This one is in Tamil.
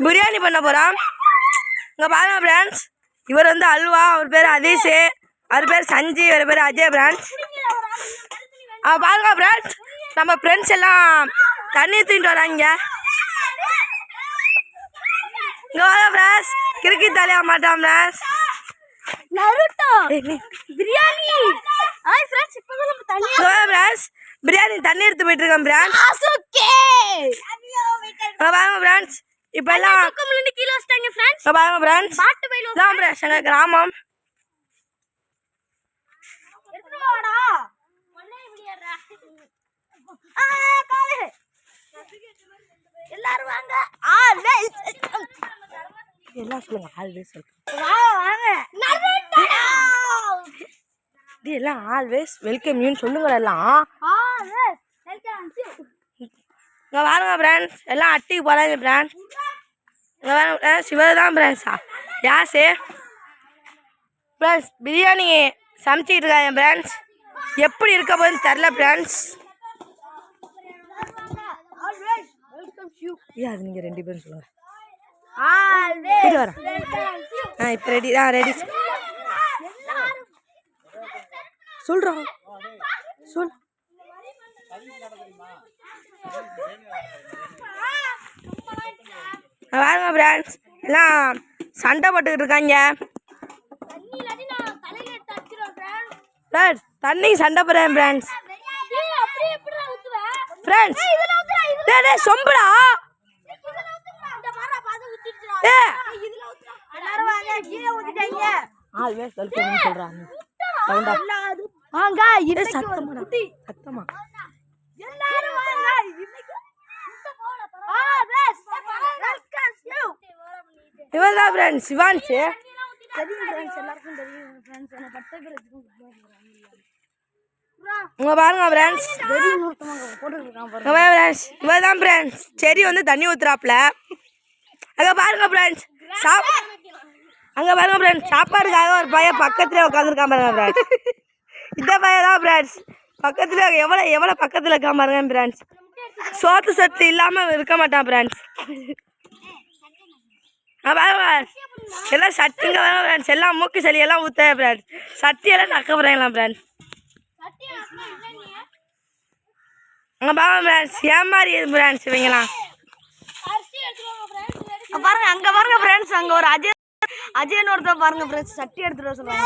பிரியாணி பண்ண போகிறோம். இங்கே பாருங்க ஃப்ரெண்ட்ஸ், இவர் வந்து அல்வா, அவர் பேர் அதீஷ், அவர் பேர் சஞ்சி, இவர் பேர் அஜய் ஃப்ரெண்ட்ஸ். பாருங்க ஃப்ரெண்ட்ஸ், நம்ம ஃப்ரெண்ட்ஸ் எல்லாம் தண்ணி தூக்கிட்டு வராங்க. இங்கே வாங்க ஃப்ரெண்ட்ஸ், கிறுக்கி தலையா மாட்டான் ஃப்ரெண்ட்ஸ். பிரியாணி பிரியாணி தண்ணி எடுத்து போயிட்டு இருக்கேன் ஃப்ரெண்ட்ஸ். பாருங்க ஃப்ரெண்ட்ஸ், இப்போ எல்லாம் பாருங்க ஃப்ரெண்ட்ஸ், இதான் ஃப்ரெண்ட்ஸ் எங்கள் கிராமம். எல்லாரும் வாங்க, எல்லாம் சொல்லுங்க, ஆல்வேஸ் எல்லாம் ஆல்வேஸ் வெல்கம் யூன்னு சொல்லுங்க. எல்லாம் இங்கே பாருங்க ஃப்ரெண்ட்ஸ், எல்லாம் அட்டிக்கு போகிறாங்க ஃப்ரெண்ட்ஸ். இங்கே பாருங்க ஃப்ரெண்ட்ஸ், இவர் தான் ஃப்ரெண்ட்ஸா யாசு ஃப்ரெண்ட்ஸ். பிரியாணி சமைச்சிக்கிட்டு இருக்காங்க ஃப்ரெண்ட்ஸ். எப்படி இருக்க போகுதுன்னு தெரில ஃப்ரெண்ட்ஸ். அது நீங்கள் 2 பேரும் சொல்லுங்கள். வரேன். இப்போ ரெடி ரெடி சொல்கிறோம். சொல். பாருங்க ஃப்ரெண்ட்ஸ், எல்லாம் சண்டை போட்டுக்கிட்டு இருக்காங்க ஃப்ரெண்ட்ஸ். தண்ணி சண்டை போடுறேன் ஃப்ரெண்ட்ஸ். ஃப்ரெண்ட்ஸ் சொம்புடா. ஆல்வேஸ் வெல்கம் சொல்றாங்க. சத்தமா இவர்தான் ஃப்ரெண்ட்ஸ் சிவான்ஸ். உங்க பாருங்க ஃப்ரெண்ட்ஸ், இவர்தான் ஃப்ரெண்ட்ஸ் செடி வந்து தண்ணி ஊத்துறாப்புல. அங்கே பாருங்க ஃப்ரெண்ட்ஸ், அங்கே பாருங்க ஃப்ரெண்ட்ஸ், சாப்பாடுக்காக ஒரு பையன் பக்கத்துல உட்காந்துருக்கான் பாருங்க ஃப்ரெண்ட்ஸ். இந்த பையன் தான் ஃப்ரெண்ட்ஸ் பக்கத்துல எவ்வளோ பக்கத்தில் இருக்கான் பாருங்க ஃப்ரெண்ட்ஸ். சோத்து சத்து இல்லாமல் இருக்க மாட்டான் ஃப்ரெண்ட்ஸ். பாருங்க எல்லாம் சட்டிங்க வேணும் ஃப்ரெண்ட்ஸ். எல்லாம் மூக்கு சளி எல்லாம் ஊற்ற ஃப்ரெண்ட்ஸ். சட்டியெல்லாம் நக்க போகிறாங்களாம் ஃப்ரெண்ட்ஸ். அங்கே பாருங்க ஃப்ரெண்ட்ஸ், ஏமாறி ஃப்ரெண்ட்ஸ் இவங்கலாம். பாருங்க அங்கே பாருங்க ஃப்ரெண்ட்ஸ், அங்கே ஒரு அஜயன்னு ஒருத்தர் பாருங்க ஃப்ரெண்ட்ஸ், சட்டி எடுத்துகிட்டு வர சொல்லுவாங்க.